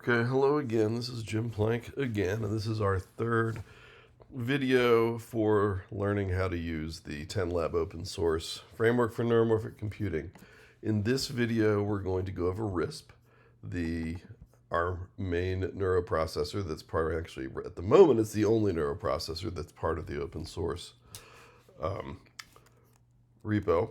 Okay, hello again. This is Jim Plank again, and this is our third video for learning how to use the TENNLab open source framework for neuromorphic computing. In this video, we're going to go over RISP, our main neuroprocessor that's actually, at the moment, it's the only neuroprocessor that's part of the open source repo.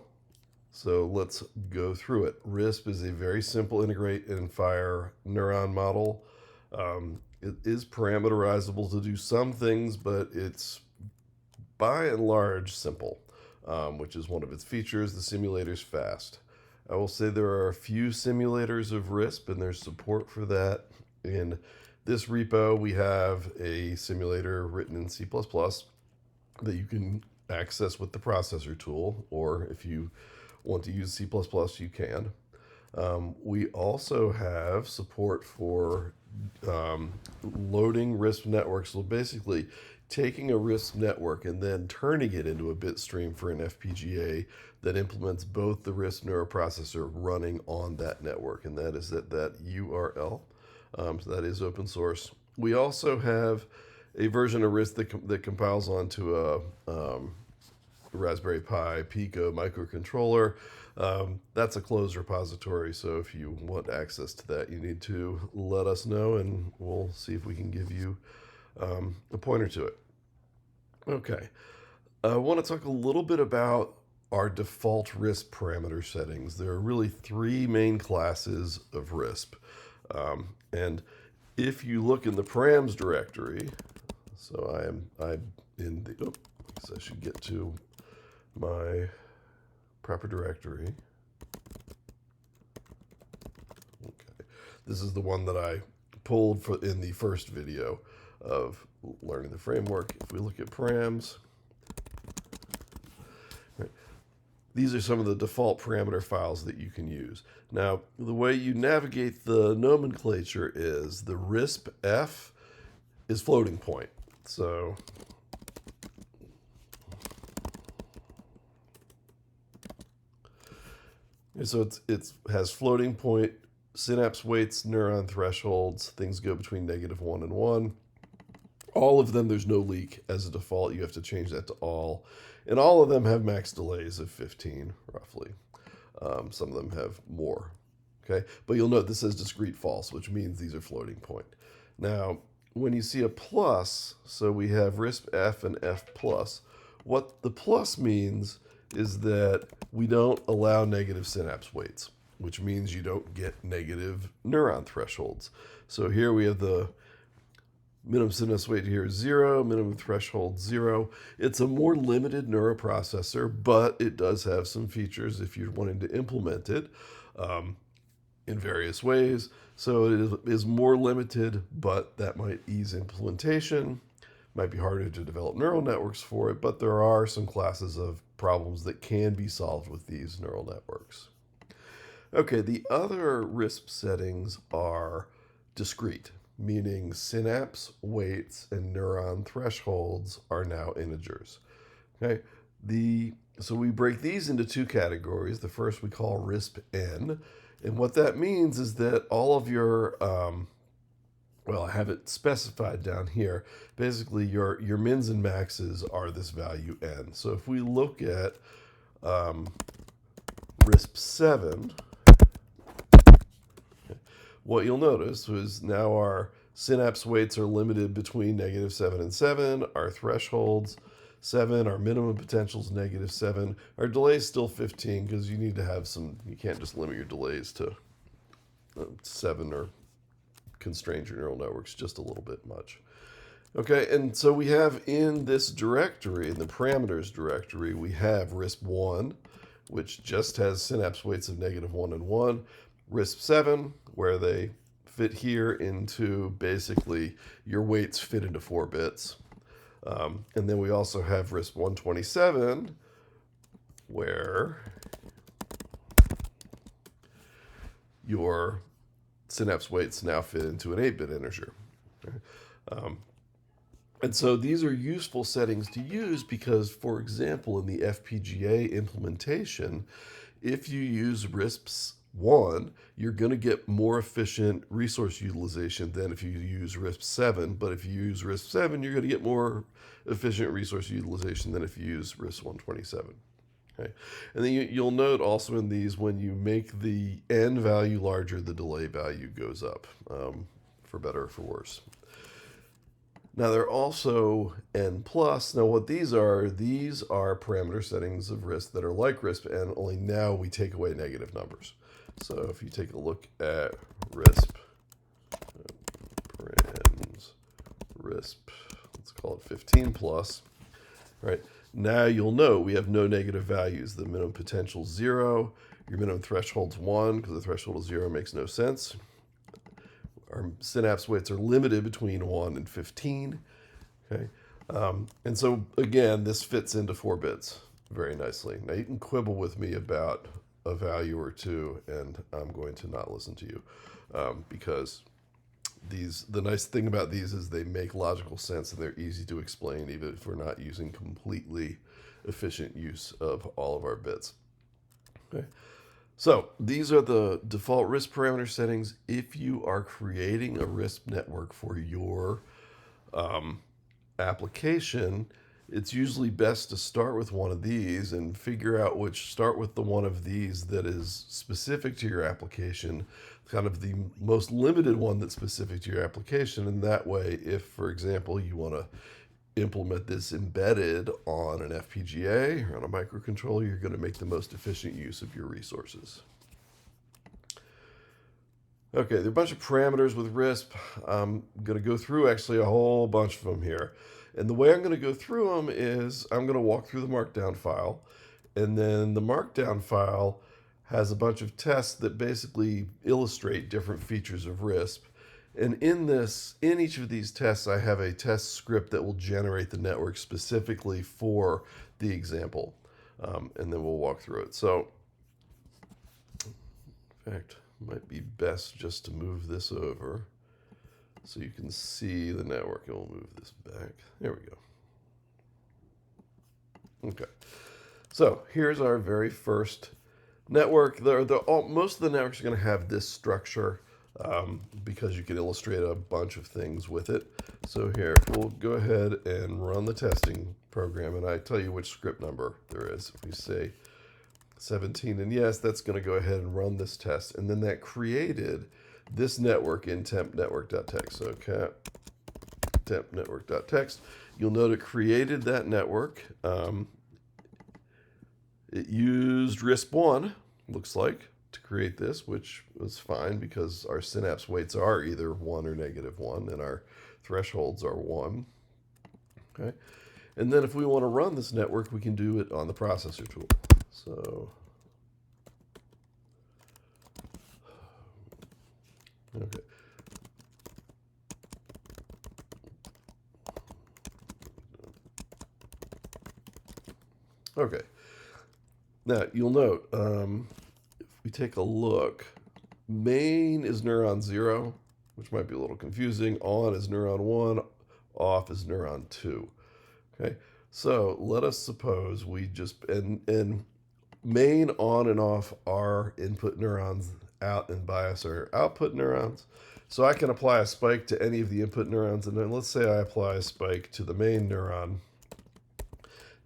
So let's go through it. RISP is a very simple integrate and fire neuron model. It is parameterizable to do some things, but it's by and large simple, which is one of its features. The simulator's fast. I will say there are a few simulators of RISP, and there's support for that. In this repo, we have a simulator written in C++ that you can access with the processor tool, or if you want to use C++, you can. We also have support for loading RISP networks. So basically taking a RISP network and then turning it into a bit stream for an FPGA that implements both the RISP neuroprocessor running on that network, and that is that URL. So that is open source. We also have a version of RISP that compiles onto a Raspberry Pi Pico microcontroller. That's a closed repository, so if you want access to that, you need to let us know, and we'll see if we can give you a pointer to it. Okay, I want to talk a little bit about our default RISP parameter settings. There are really three main classes of RISP, and if you look in the params directory, so I'm in the, I should get to my proper directory. Okay, this is the one that I pulled in the first video of learning the framework. If we look at params, right, these are some of the default parameter files that you can use. Now, the way you navigate the nomenclature is the RISP F is floating point. So it has floating point, synapse weights, neuron thresholds. Things go between -1 and 1. All of them, there's no leak as a default. You have to change that to all. And all of them have max delays of 15, roughly. Some of them have more. Okay, but you'll note this says discrete false, which means these are floating point. Now, when you see a plus, so we have RISP F and F plus, what the plus means is that we don't allow negative synapse weights, which means you don't get negative neuron thresholds. So here we have the minimum synapse weight here is 0, minimum threshold 0. It's a more limited neuroprocessor, but it does have some features if you're wanting to implement it in various ways. So it is more limited, but that might ease implementation. Might be harder to develop neural networks for it, but there are some classes of problems that can be solved with these neural networks. Okay, the other RISP settings are discrete, meaning synapse weights and neuron thresholds are now integers. Okay, so we break these into two categories. The first we call RISP-N, and what that means is that all of your well, I have it specified down here. Basically, your mins and maxes are this value n. So if we look at RISP 7, what you'll notice is now our synapse weights are limited between -7 and 7. Our thresholds 7. Our minimum potential is -7. Our delay is still 15 because you need to have some. You can't just limit your delays to 7 or constrain your neural networks just a little bit much. Okay, and so we have in this directory, in the parameters directory, we have RISP-1, which just has synapse weights of -1 and 1. RISP-7, where they fit here into basically your weights fit into 4 bits. And then we also have RISP-127, where your synapse weights now fit into an 8-bit integer. And so these are useful settings to use because, for example, in the FPGA implementation, if you use RISP's 1, you're going to get more efficient resource utilization than if you use RISP 7. But if you use RISP 7, you're going to get more efficient resource utilization than if you use RISP 127. Okay. And then you'll note also in these, when you make the n value larger, the delay value goes up, for better or for worse. Now they're also n plus. Now what these are parameter settings of RISP that are like RISP n, only now we take away negative numbers. So if you take a look at RISP, params, RISP, let's call it 15 plus, right? Now you'll note we have no negative values. The minimum potential is 0. Your minimum threshold's 1, because the threshold of 0 makes no sense. Our synapse weights are limited between 1 and 15. Okay, and so again, this fits into 4 bits very nicely. Now you can quibble with me about a value or two, and I'm going to not listen to you, because the nice thing about these is they make logical sense and they're easy to explain, even if we're not using completely efficient use of all of our bits. Okay. So these are the default RISP parameter settings. If you are creating a RISP network for your application, it's usually best to start with one of these and start with the one of these that is specific to your application, kind of the most limited one that's specific to your application. And that way, if, for example, you want to implement this embedded on an FPGA or on a microcontroller, you're going to make the most efficient use of your resources. Okay, there are a bunch of parameters with RISP. I'm going to go through actually a whole bunch of them here. And the way I'm going to go through them is I'm going to walk through the markdown file. And then the markdown file has a bunch of tests that basically illustrate different features of RISP. And in each of these tests, I have a test script that will generate the network specifically for the example. And then we'll walk through it. So, in fact, it might be best just to move this over so you can see the network. And we'll move this back. There we go. Okay. So here's our very first network. Most of the networks are going to have this structure, because you can illustrate a bunch of things with it. So here, we'll go ahead and run the testing program, and I tell you which script number there is. If we say 17, and yes, that's going to go ahead and run this test. And then that created this network in temp.network.txt. So cat temp.network.txt. You'll note it created that network. It used RISP1, looks like, to create this, which was fine because our synapse weights are either 1 or -1, and our thresholds are 1. Okay, and then if we want to run this network, we can do it on the processor tool. So, okay. Okay. Now, you'll note, if we take a look, main is neuron 0, which might be a little confusing. On is neuron 1. Off is neuron 2. Okay, so let us suppose we just, and main, on, and off are input neurons. Out and bias are output neurons. So I can apply a spike to any of the input neurons, and then let's say I apply a spike to the main neuron,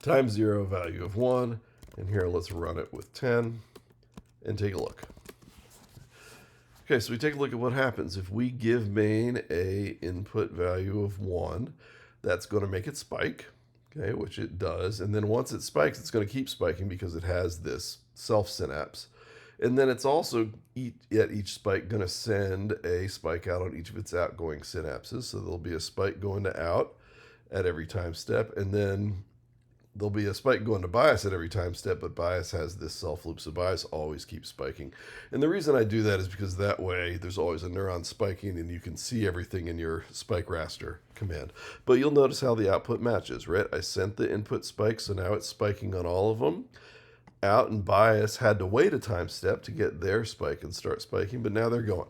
times 0, value of 1. And here, let's run it with 10 and take a look. Okay, so we take a look at what happens. If we give main a input value of 1, that's going to make it spike, okay, which it does. And then once it spikes, it's going to keep spiking because it has this self synapse. And then it's also, at each spike, going to send a spike out on each of its outgoing synapses. So there'll be a spike going to out at every time step, and then there'll be a spike going to bias at every time step, but bias has this self loop, so bias always keeps spiking. And the reason I do that is because that way there's always a neuron spiking and you can see everything in your spike raster command. But you'll notice how the output matches, right? I sent the input spike, so now it's spiking on all of them. Out and bias had to wait a time step to get their spike and start spiking, but now they're going.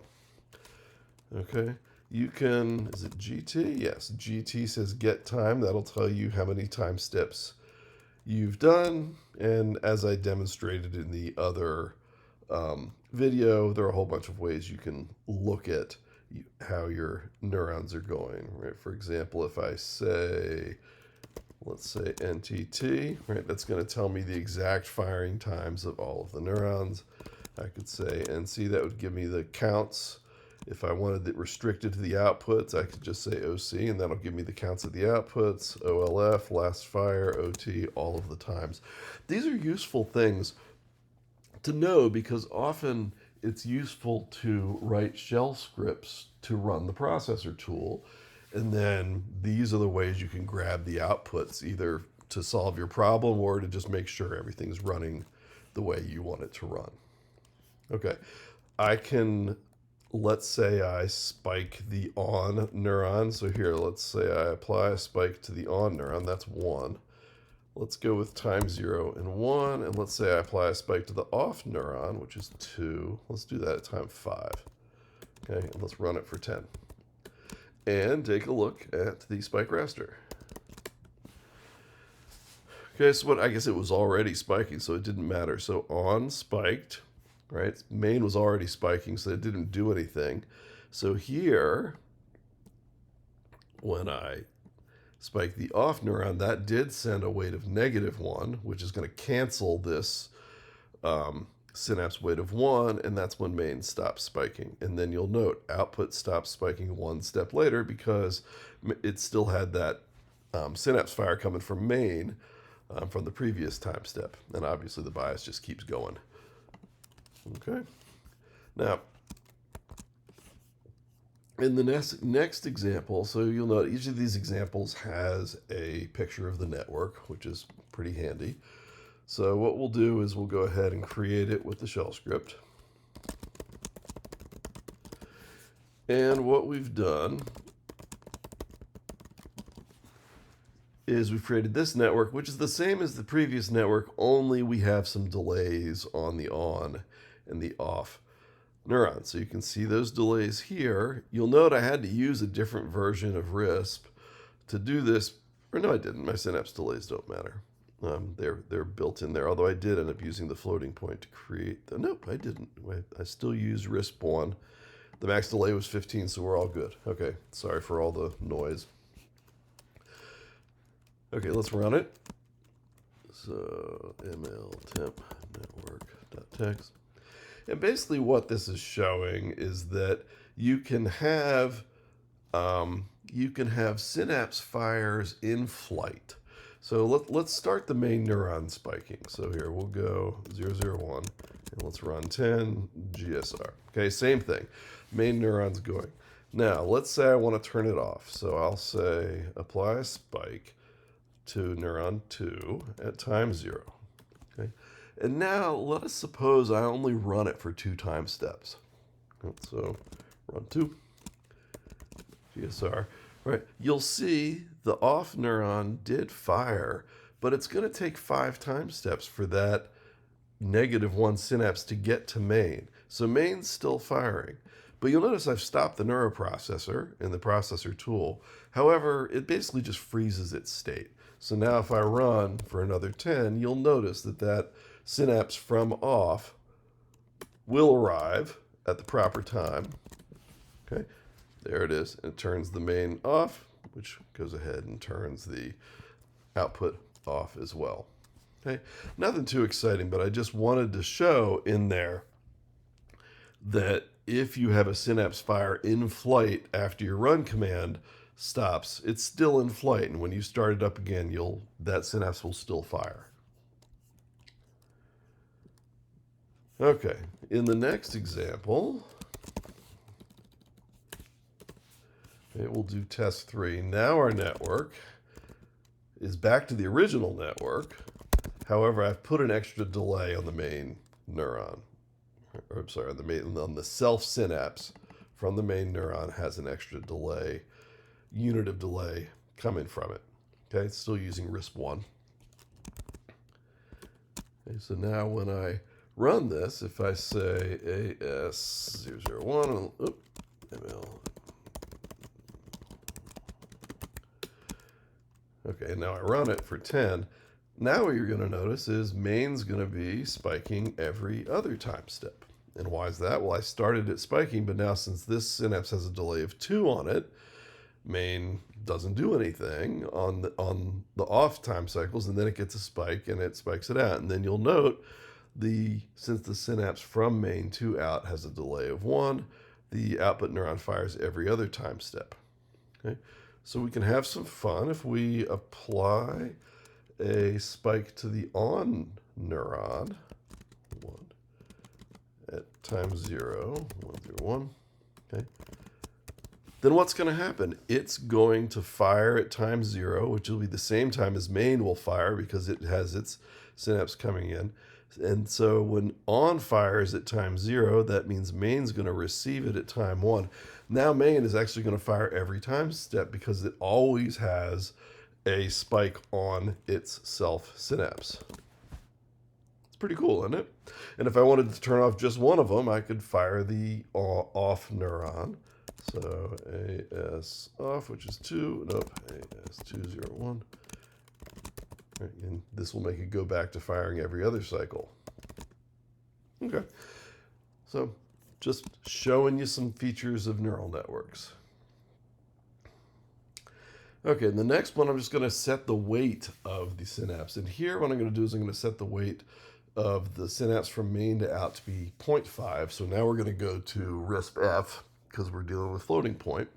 Okay. You can, is it GT? Yes, GT says get time. That'll tell you how many time steps you've done. And as I demonstrated in the other video, there are a whole bunch of ways you can look at how your neurons are going, right? For example, if I say, let's say NTT, right, that's going to tell me the exact firing times of all of the neurons. I could say NC, that would give me the counts. If I wanted it restricted to the outputs, I could just say OC, and that'll give me the counts of the outputs, OLF, last fire, OT, all of the times. These are useful things to know because often it's useful to write shell scripts to run the processor tool. And then these are the ways you can grab the outputs, either to solve your problem or to just make sure everything's running the way you want it to run. Okay, I can, let's say I spike the on neuron. So here, let's say I apply a spike to the on neuron, that's 1. Let's go with time 0 and 1, and let's say I apply a spike to the off neuron, which is 2. Let's do that at time 5. Okay, and let's run it for 10. And take a look at the spike raster. Okay, so what, I guess it was already spiking, so it didn't matter. So on spiked, right? Main was already spiking, so it didn't do anything. So here, when I spike the off neuron, that did send a weight of -1, which is going to cancel this synapse weight of 1, and that's when main stops spiking. And then you'll note output stops spiking 1 step later because it still had that synapse fire coming from main from the previous time step. And obviously the bias just keeps going. Okay. Now, in the next example, so you'll note each of these examples has a picture of the network, which is pretty handy. So what we'll do is we'll go ahead and create it with the shell script. And what we've done is we've created this network, which is the same as the previous network, only we have some delays on the on and the off neurons. So you can see those delays here. You'll note I had to use a different version of RISP to do this, or no, I didn't. My synapse delays don't matter. They're built in there, although I did end up using the floating point to create the, nope, I didn't. I still use RISP1. The max delay was 15, so we're all good. Okay, sorry for all the noise. Okay, let's run it. So ml temp network.txt. And basically what this is showing is that you can have synapse fires in flight. So let's start the main neuron spiking. So here we'll go 001 and let's run 10 GSR. Okay, same thing. Main neuron's going. Now let's say I want to turn it off. So I'll say apply a spike to neuron 2 at time 0. Okay. And now let us suppose I only run it for 2 time steps. So run 2 GSR. Right, you'll see the off neuron did fire, but it's going to take 5 time steps for that -1 synapse to get to main. So main's still firing. But you'll notice I've stopped the neuroprocessor in the processor tool. However, it basically just freezes its state. So now if I run for another 10, you'll notice that that synapse from off will arrive at the proper time. Okay. There it is. It turns the main off, which goes ahead and turns the output off as well. Okay, nothing too exciting, but I just wanted to show in there that if you have a synapse fire in flight after your run command stops, it's still in flight, and when you start it up again, that synapse will still fire. Okay, in the next example, we'll do test 3. Now our network is back to the original network. However, I've put an extra delay on the main neuron. Or, I'm sorry, on the self synapse from the main neuron has an extra delay, unit of delay coming from it. Okay, it's still using RISP1. Okay, so now when I run this, if I say AS001, ML. Okay, now I run it for 10. Now what you're going to notice is main's going to be spiking every other time step. And why is that? Well, I started it spiking, but now since this synapse has a delay of 2 on it, main doesn't do anything on the off time cycles, and then it gets a spike and it spikes it out. And then you'll note since the synapse from main to out has a delay of 1, the output neuron fires every other time step. Okay? So we can have some fun if we apply a spike to the on neuron, 1, at time 0, 1 through 1. Okay. Then what's going to happen? It's going to fire at time 0, which will be the same time as main will fire because it has its synapse coming in. And so when on fires at time 0, that means main's going to receive it at time 1. Now main is actually going to fire every time step because it always has a spike on its self synapse. It's pretty cool, isn't it? And if I wanted to turn off just one of them, I could fire the off neuron. So AS off, which is 2, nope, AS 201. Right, and this will make it go back to firing every other cycle. Okay, so just showing you some features of neural networks. Okay, and the next one, I'm just going to set the weight of the synapse. And here what I'm going to do is I'm going to set the weight of the synapse from main to out to be 0.5. So now we're going to go to RISP-F because we're dealing with floating point.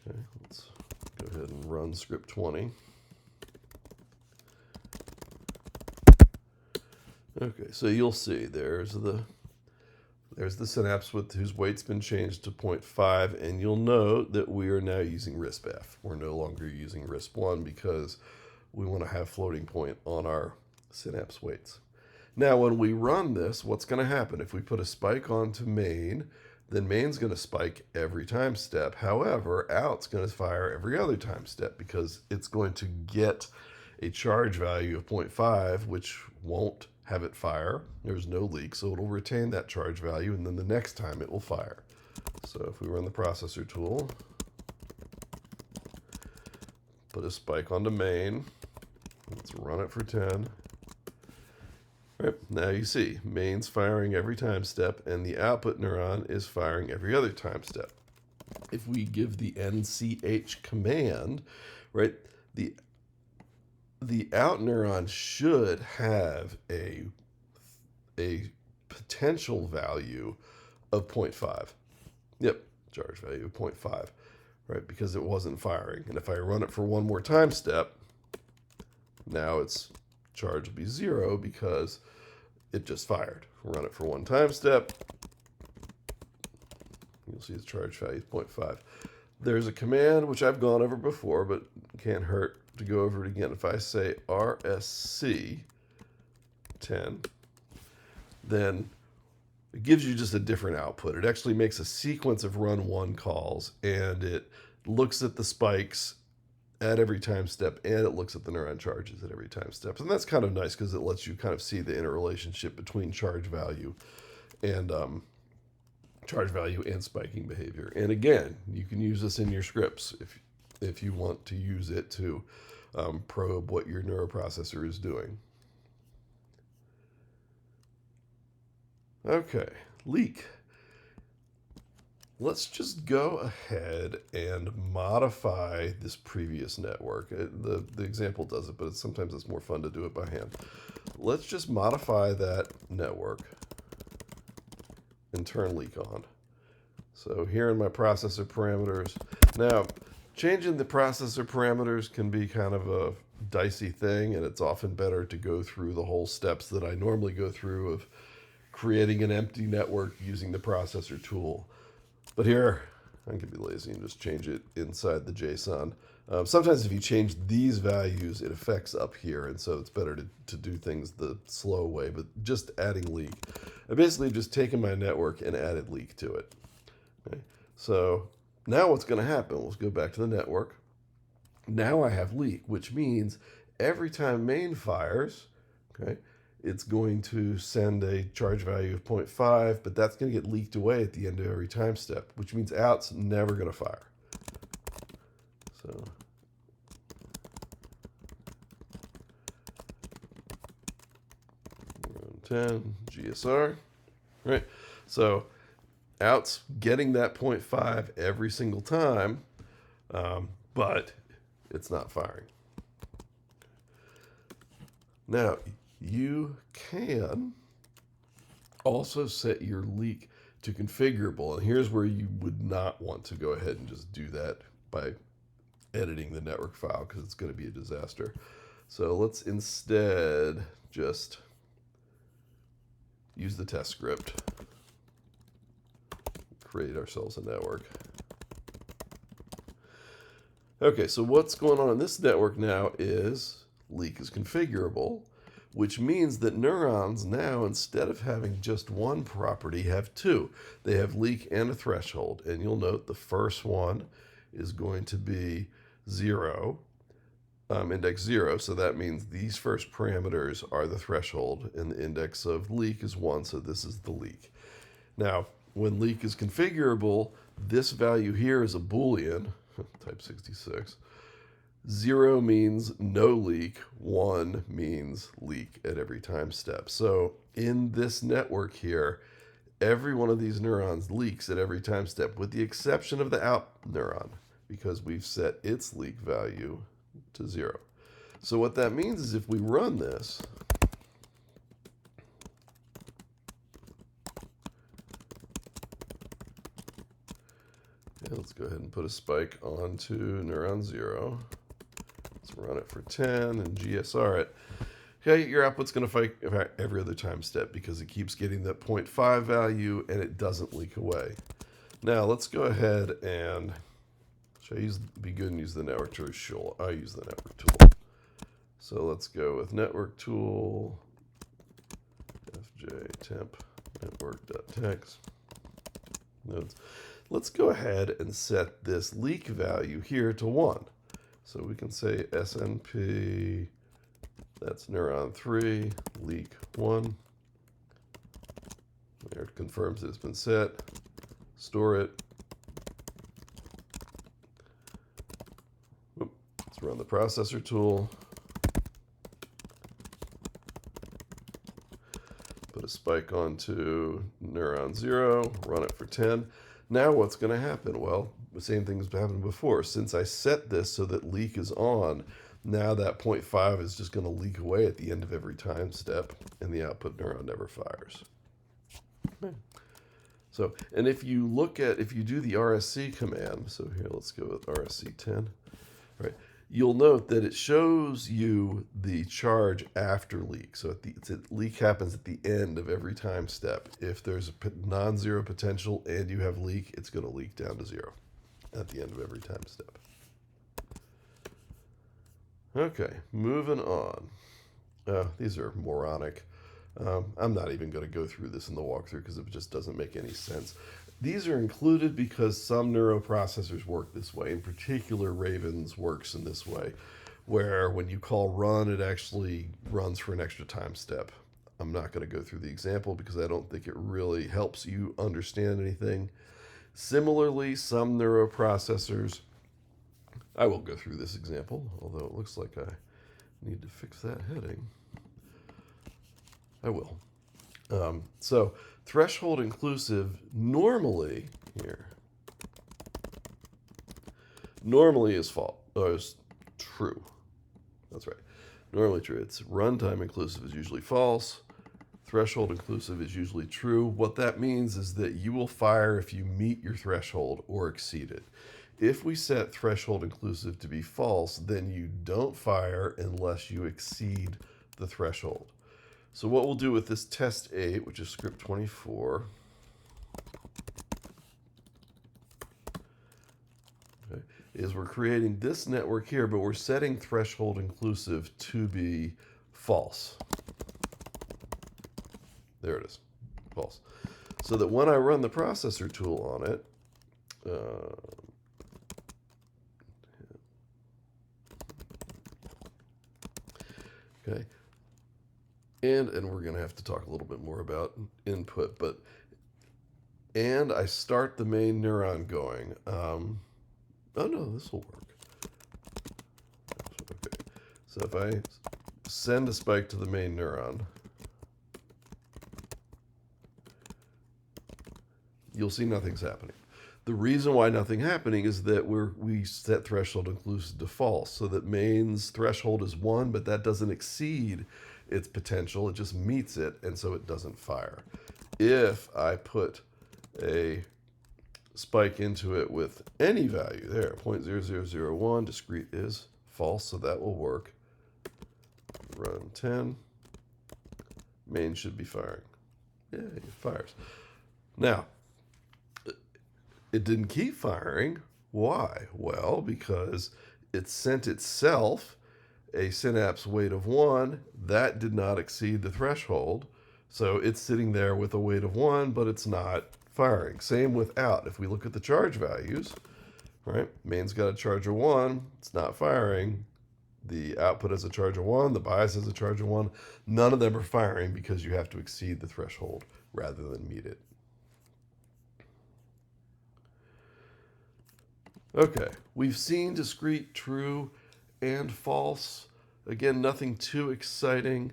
Okay, let's go ahead and run script 20. Okay, so you'll see there's the synapse with whose weight's been changed to 0.5, and you'll note that we are now using RISP-F. We're no longer using RISP-1 because we want to have floating point on our synapse weights. Now, when we run this, what's going to happen? If we put a spike onto main, then main's going to spike every time step. However, out's going to fire every other time step because it's going to get a charge value of 0.5, which won't have it fire. There's no leak, so it'll retain that charge value, and then the next time it will fire. So if we run the processor tool, put a spike onto main, let's run it for 10. All right, now you see main's firing every time step, and the output neuron is firing every other time step. If we give the NCH command, right, the out neuron should have a potential value of 0.5. Yep, charge value of 0.5, right, because it wasn't firing. And if I run it for one more time step, now its charge will be 0 because it just fired. Run it for one time step, you'll see the charge value is 0.5. There's a command which I've gone over before, but can't hurt to go over it again. If I say RSC 10, then it gives you just a different output. It actually makes a sequence of run 1 calls, and it looks at the spikes at every time step, and it looks at the neuron charges at every time step. And that's kind of nice because it lets you kind of see the interrelationship between charge value and spiking behavior. And again, you can use this in your scripts if you want to use it to probe what your neuroprocessor is doing. Okay, leak. Let's just go ahead and modify this previous network. The example does it, but sometimes it's more fun to do it by hand. Let's just modify that network and turn leak on. So here in my processor parameters. Now, changing the processor parameters can be kind of a dicey thing, and it's often better to go through the whole steps that I normally go through of creating an empty network using the processor tool. But here, I can be lazy and just change it inside the JSON. Sometimes if you change these values, it affects up here, and so it's better to do things the slow way, but just adding leak. I basically just taken my network and added leak to it. Okay. So now what's going to happen? Let's go back to the network. Now I have leak, which means every time main fires, okay, it's going to send a charge value of 0.5, but that's going to get leaked away at the end of every time step, which means out's never going to fire. So run 10 GSR, right? So out's getting that 0.5 every single time, but it's not firing. Now, you can also set your leak to configurable, and here's where you would not want to go ahead and just do that by editing the network file, because it's going to be a disaster. So let's instead just use the test script, create ourselves a network. Okay, so what's going on in this network now is leak is configurable, which means that neurons now, instead of having just one property, have two. They have leak and a threshold, and you'll note the first one is going to be 0, index 0, so that means these first parameters are the threshold, and the index of leak is 1, so this is the leak. Now, when leak is configurable, this value here is a Boolean, type 66. 0 means no leak, 1 means leak at every time step. So in this network here, every one of these neurons leaks at every time step, with the exception of the out neuron, because we've set its leak value to 0. So what that means is if we run this, let's go ahead and put a spike onto neuron 0. Let's run it for 10 and GSR it. Okay, your output's going to fight every other time step because it keeps getting that 0.5 value and it doesn't leak away. Now let's go ahead and should I be good and use the network tool? Sure, I use the network tool. So let's go with network tool, fj temp network.text nodes. Let's go ahead and set this leak value here to 1. So we can say SNP, that's neuron 3, leak 1. There it confirms that it's been set. Store it. Let's run the processor tool. Put a spike onto neuron 0, run it for 10. Now what's going to happen? Well, the same thing has happened before. Since I set this so that leak is on, now that 0.5 is just going to leak away at the end of every time step, and the output neuron never fires. So, and if you do the RSC command, so here let's go with RSC10, right? You'll note that it shows you the charge after leak. So leak happens at the end of every time step. If there's a non-zero potential and you have leak, it's going to leak down to 0 at the end of every time step. Okay, moving on. These are moronic. I'm not even going to go through this in the walkthrough because it just doesn't make any sense. These are included because some neuroprocessors work this way. In particular, Raven's works in this way, where when you call run, it actually runs for an extra time step. I'm not going to go through the example because I don't think it really helps you understand anything. Similarly, some neuroprocessors, I will go through this example, although it looks like I need to fix that heading. I will. So threshold inclusive normally is false, or is true. That's right. Normally true. It's runtime inclusive is usually false. Threshold inclusive is usually true. What that means is that you will fire if you meet your threshold or exceed it. If we set threshold inclusive to be false, then you don't fire unless you exceed the threshold. So what we'll do with this test 8, which is script 24, okay, is we're creating this network here, but we're setting threshold inclusive to be false. There it is, false. So that when I run the processor tool on it, okay, and we're going to have to talk a little bit more about input, and I start the main neuron going. Oh no, this will work. Okay, so if I send a spike to the main neuron, you'll see nothing's happening. The reason why nothing happening is that we set threshold inclusive to false, so that main's threshold is 1, but that doesn't exceed its potential. It just meets it, and so it doesn't fire. If I put a spike into it with any value there, 0.0001, discrete is false, so that will work. Run 10. Main should be firing. Yeah, it fires. Now, it didn't keep firing. Why? Well, because it sent itself a synapse weight of 1. That did not exceed the threshold. So it's sitting there with a weight of 1, but it's not firing. Same with out. If we look at the charge values, right? Main's got a charge of 1. It's not firing. The output has a charge of 1. The bias has a charge of 1. None of them are firing because you have to exceed the threshold rather than meet it. Okay, we've seen discrete true and false. Again, nothing too exciting.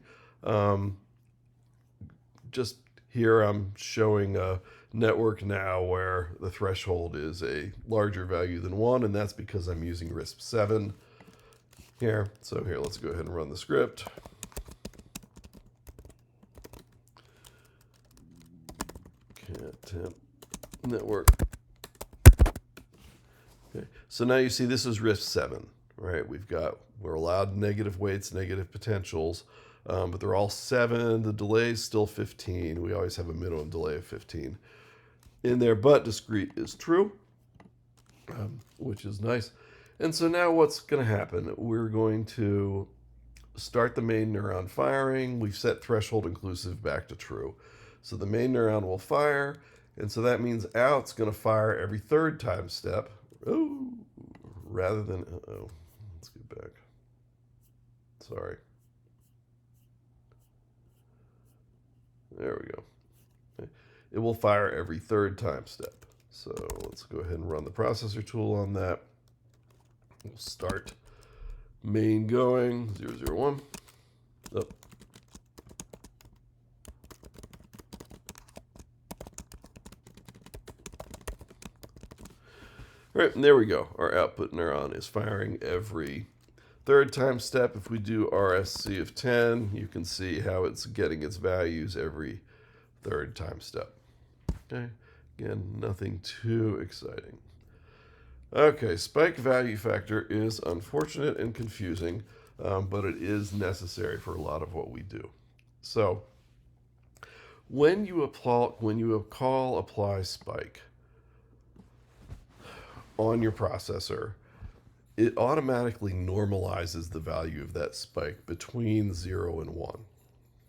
Just here I'm showing a network now where the threshold is a larger value than 1, and that's because I'm using RISP 7 here. So here, let's go ahead and run the script. Cat temp network. Okay. So now you see this is RISP 7, right? We're allowed negative weights, negative potentials, but they're all 7. The delay is still 15. We always have a minimum delay of 15 in there, but discrete is true, which is nice. And so now what's going to happen? We're going to start the main neuron firing. We've set threshold inclusive back to true. So the main neuron will fire, and so that means out's going to fire every third time step. Oh, rather than, let's get back. Sorry. There we go. Okay. It will fire every third time step. So let's go ahead and run the processor tool on that. We'll start main going, 001. Up. All right, and there we go. Our output neuron is firing every third time step. If we do RSC of 10, you can see how it's getting its values every third time step. Okay, again, nothing too exciting. Okay, spike value factor is unfortunate and confusing, but it is necessary for a lot of what we do. So when you call apply spike on your processor, it automatically normalizes the value of that spike between 0 and 1.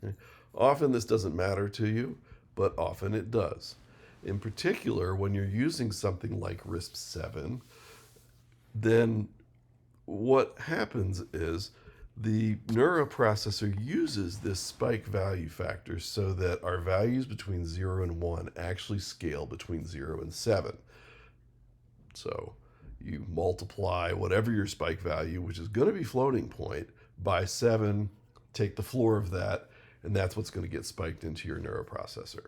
Okay? Often this doesn't matter to you, but often it does. In particular, when you're using something like RISP 7, then what happens is the neuroprocessor uses this spike value factor so that our values between 0 and 1 actually scale between 0 and 7. So you multiply whatever your spike value, which is going to be floating point, by 7, take the floor of that, and that's what's going to get spiked into your neuroprocessor.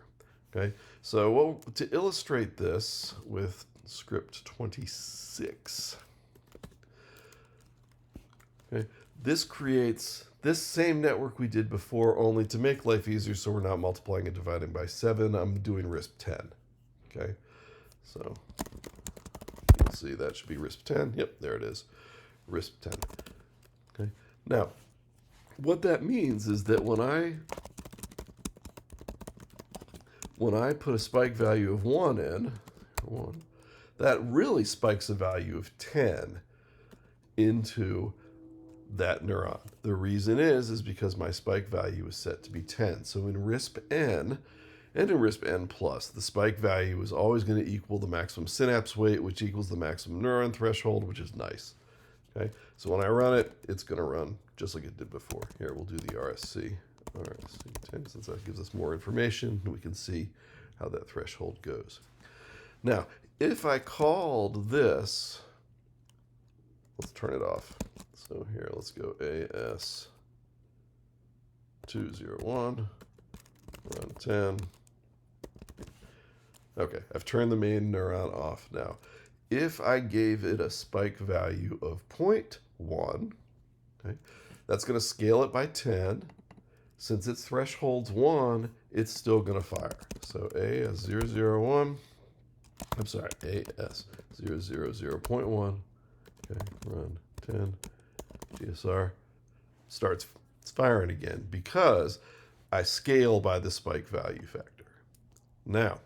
Okay, so to illustrate this with script 26, okay, this creates this same network we did before, only to make life easier, so we're not multiplying and dividing by 7, I'm doing RISP 10. Okay, so you'll see that should be RISP 10. Yep, there it is, RISP 10. Okay, now what that means is that when I put a spike value of 1 in, that really spikes a value of 10 into that neuron. The reason is because my spike value is set to be 10. So in RISP N and in RISP N plus, the spike value is always going to equal the maximum synapse weight, which equals the maximum neuron threshold, which is nice. Okay, so when I run it, it's going to run just like it did before. Here, we'll do the RSC 10, since that gives us more information, and we can see how that threshold goes. Now, if I called this, let's turn it off. So here, let's go AS201, run 10. Okay, I've turned the main neuron off now. If I gave it a spike value of 0.1, okay, that's going to scale it by 10. Since its threshold's 1, it's still going to fire. So AS001, I'm sorry, AS000.1, okay, run 10, GSR, starts firing again because I scale by the spike value factor. Now,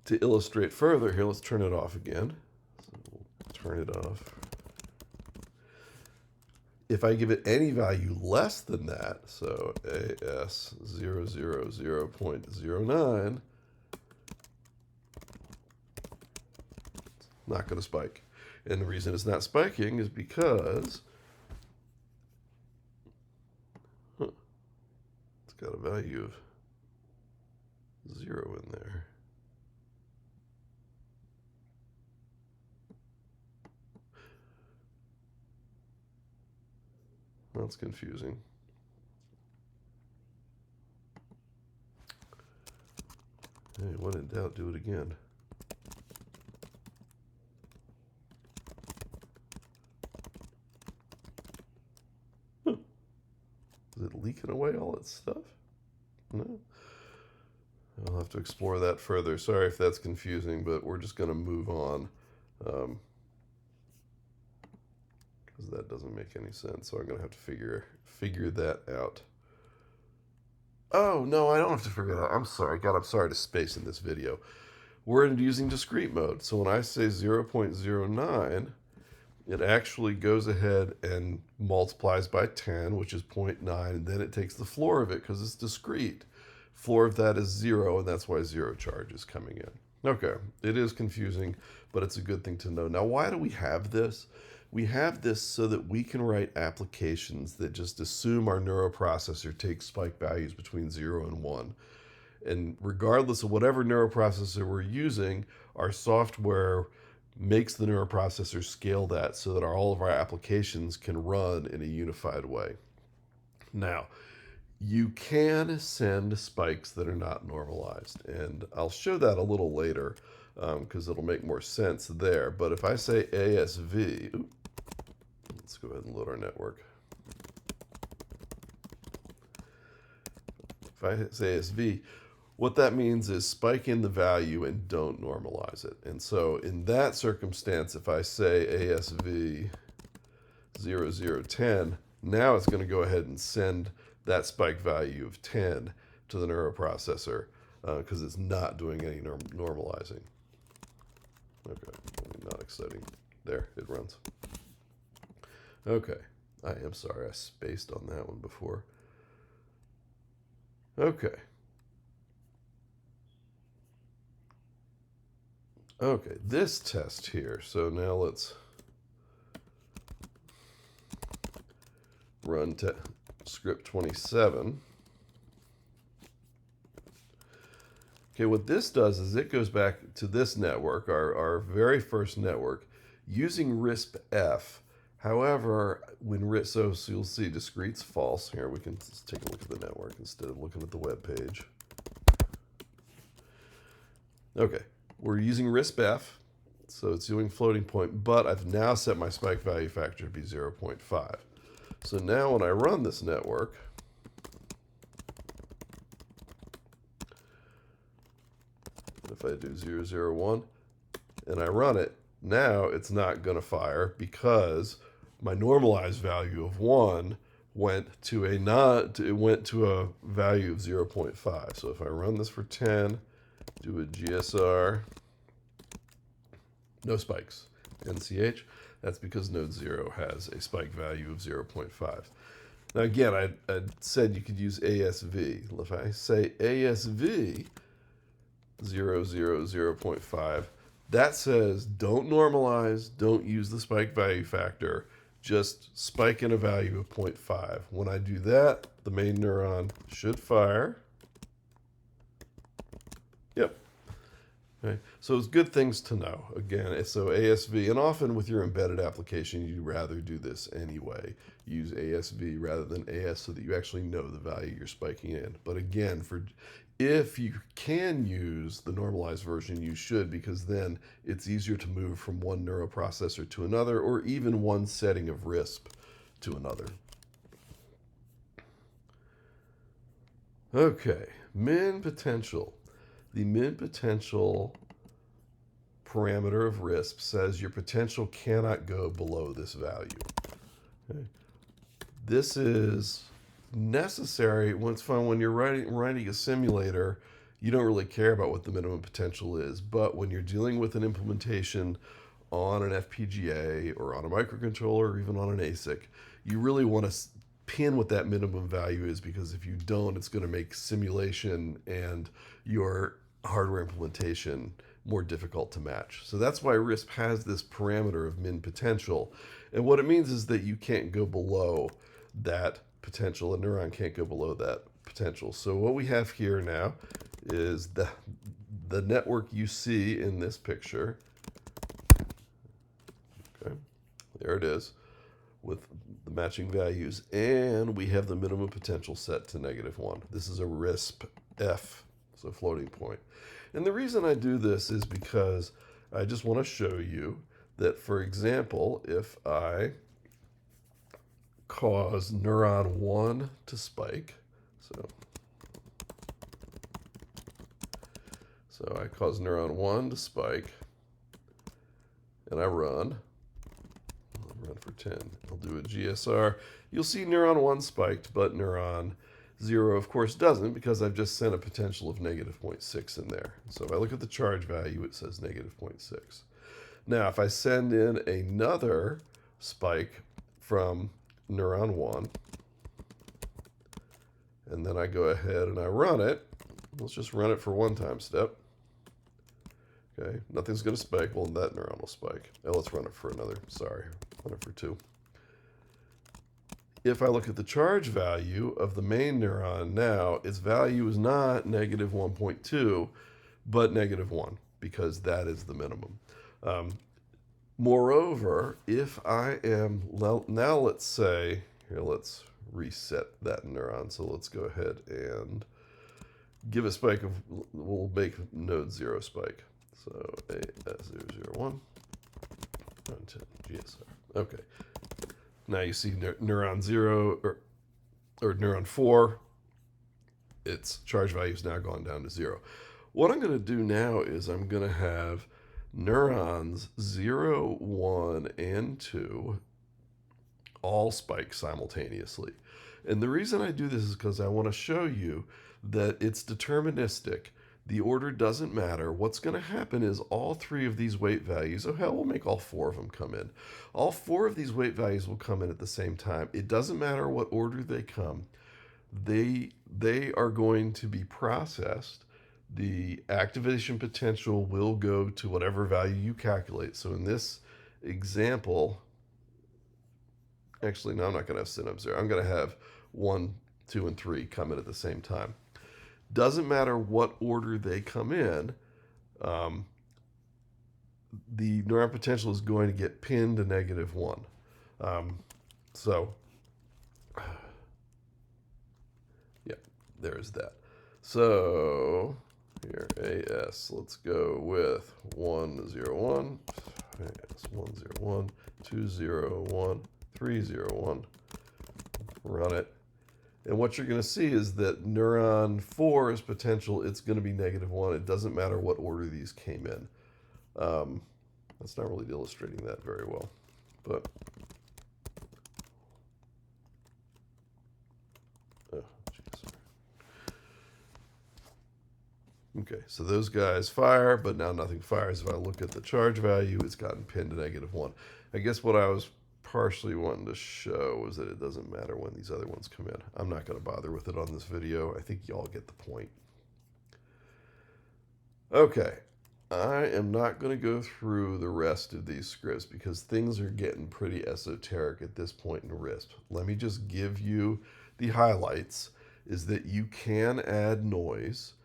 to illustrate further, here, let's turn it off again. So we'll turn it off. If I give it any value less than that, so AS000.09, not going to spike. And the reason it's not spiking is because it's got a value of 0 in there. That's confusing. Hey, when in doubt, do it again. Huh. Is it leaking away all its stuff? No. I'll have to explore that further. Sorry if that's confusing, but we're just going to move on. Because that doesn't make any sense. So I'm going to have to figure that out. Oh, no, I don't have to figure that out. I'm sorry. God, I'm sorry to space in this video. We're using discrete mode. So when I say 0.09, it actually goes ahead and multiplies by 10, which is 0.9, and then it takes the floor of it because it's discrete. Floor of that is 0, and that's why 0 charge is coming in. Okay, it is confusing, but it's a good thing to know. Now, why do we have this? We have this so that we can write applications that just assume our neuroprocessor takes spike values between 0 and 1. And regardless of whatever neuroprocessor we're using, our software makes the neuroprocessor scale that so that all of our applications can run in a unified way. Now, you can send spikes that are not normalized, and I'll show that a little later because it'll make more sense there. But if I say ASV, let's go ahead and load our network. If I say ASV, what that means is spike in the value and don't normalize it. And so in that circumstance, if I say ASV 0010, now it's going to go ahead and send that spike value of 10 to the neuroprocessor because it's not doing any normalizing. Okay, not exciting. There, it runs. Okay, I am sorry, I spaced on that one before. Okay. Okay, this test here. So now let's run script 27. Okay, what this does is it goes back to this network, our very first network, using RISP-F. However, so you'll see discrete's false. Here, we can take a look at the network instead of looking at the web page. Okay, we're using RISP-F, so it's doing floating point, but I've now set my spike value factor to be 0.5. So now when I run this network, if I do 001 and I run it, now it's not going to fire because my normalized value of 1 went to a value of 0.5. So if I run this for 10, do a GSR, no spikes. NCH, that's because node 0 has a spike value of 0.5. Now again, I said you could use ASV. If I say ASV 0.5, that says don't normalize, don't use the spike value factor, just spike in a value of 0.5. When I do that, the main neuron should fire. Yep. Okay. So it's good things to know. Again, so ASV, and often with your embedded application, you'd rather do this anyway. Use ASV rather than AS so that you actually know the value you're spiking in. But again, If you can use the normalized version, you should, because then it's easier to move from one neuroprocessor to another, or even one setting of RISP to another. Okay, min potential. The min potential parameter of RISP says your potential cannot go below this value. Okay. This is necessary when it's fun when you're writing a simulator. You don't really care about what the minimum potential is, but when you're dealing with an implementation on an FPGA or on a microcontroller or even on an ASIC, you really want to pin what that minimum value is, because if you don't, it's going to make simulation and your hardware implementation more difficult to match. So that's why RISP has this parameter of min potential. And what it means is that you can't go below that potential. A neuron can't go below that potential. So what we have here now is the network you see in this picture. Okay, there it is with the matching values, and we have the minimum potential set to -1. This is a RISP F, so floating point. And the reason I do this is because I just want to show you that, for example, if I cause neuron 1 to spike, so I cause neuron 1 to spike, and I run for 10. I'll do a GSR. You'll see neuron 1 spiked, but neuron 0, of course, doesn't, because I've just sent a potential of -0.6 in there. So if I look at the charge value, it says -0.6. Now, if I send in another spike from neuron 1, and then I go ahead and I run it, let's just run it for one time step. Okay, nothing's going to spike. Well, that neuron will spike. Now let's run it for another. Sorry, run it for 2. If I look at the charge value of the main neuron now, its value is not -1.2, but -1, because that is the minimum. Moreover, if I am, now let's say, here, let's reset that neuron. So let's go ahead and give a spike of, we'll make node 0 spike. So AS001, 10 GSR. Okay. Now you see neuron 0 or neuron 4, its charge value is now gone down to 0. What I'm going to do now is I'm going to have neurons 0, 1, and 2 all spike simultaneously. And the reason I do this is because I want to show you that it's deterministic. The order doesn't matter. What's going to happen is all 3 of these weight values, oh hell, we'll make all 4 of them come in. All 4 of these weight values will come in at the same time. It doesn't matter what order they come. They are going to be processed. The activation potential will go to whatever value you calculate. So in this example, actually, no, I'm not going to have synapse 0. I'm going to have 1, 2, and 3 come in at the same time. Doesn't matter what order they come in, the neuron potential is going to get pinned to -1. So, yeah, there's that. So, here, AS, let's go with 101, AS 101, 201, 301, run it. And what you're going to see is that neuron 4 is potential. It's going to be -1. It doesn't matter what order these came in. That's not really illustrating that very well. But okay, so those guys fire, but now nothing fires. If I look at the charge value, it's gotten pinned to -1. I guess what I was partially wanting to show is that it doesn't matter when these other ones come in. I'm not going to bother with it on this video. I think y'all get the point. Okay, I am not going to go through the rest of these scripts because things are getting pretty esoteric at this point in RISP. Let me just give you the highlights, is that you can add noise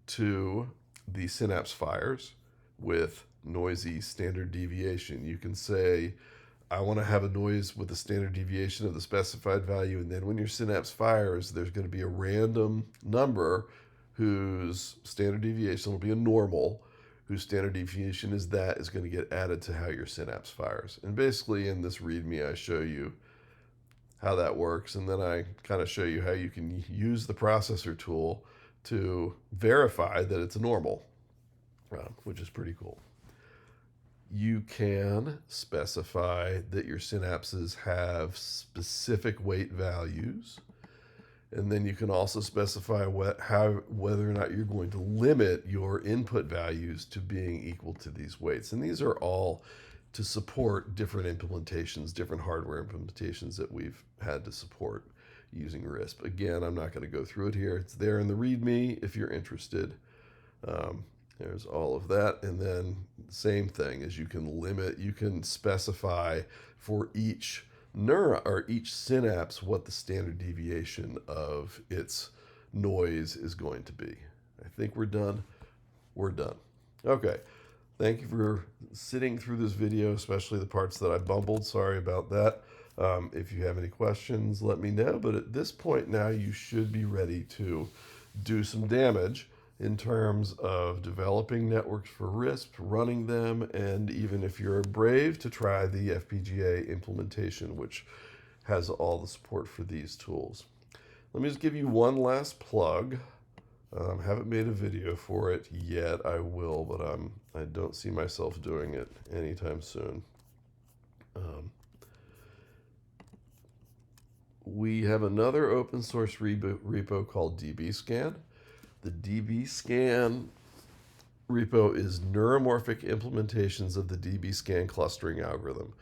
to the synapse fires with noisy standard deviation. You can say, I want to have a noise with a standard deviation of the specified value, and then when your synapse fires, there's going to be a random number whose standard deviation will be a normal, whose standard deviation is going to get added to how your synapse fires. And basically in this README, I show you how that works, and then I kind of show you how you can use the processor tool to verify that it's a normal, which is pretty cool. You can specify that your synapses have specific weight values, and then you can also specify whether or not you're going to limit your input values to being equal to these weights. And these are all to support different implementations, different hardware implementations that we've had to support using RISP. Again, I'm not going to go through it here. It's there in the README if you're interested. There's all of that. And then same thing is you can specify for each neuron or each synapse what the standard deviation of its noise is going to be. I think we're done. We're done. Okay. Thank you for sitting through this video, especially the parts that I bumbled. Sorry about that. If you have any questions, let me know. But at this point now, you should be ready to do some damage in terms of developing networks for RISP, running them, and even if you're brave, to try the FPGA implementation, which has all the support for these tools. Let me just give you one last plug. Haven't made a video for it yet. I will, but I don't see myself doing it anytime soon. We have another open source repo called dbscan. The dbscan repo is neuromorphic implementations of the dbscan clustering algorithm.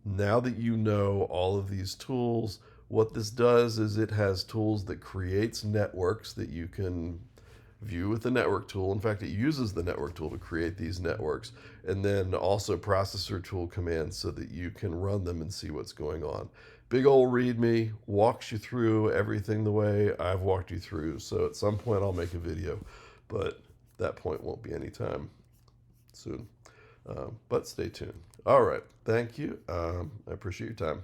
Now that you know all of these tools, what this does is it has tools that creates networks that you can view with the network tool. In fact, it uses the network tool to create these networks, and then also processor tool commands so that you can run them and see what's going on. Big old README walks you through everything the way I've walked you through. So at some point I'll make a video, but that point won't be anytime soon. But stay tuned. All right. Thank you. I appreciate your time.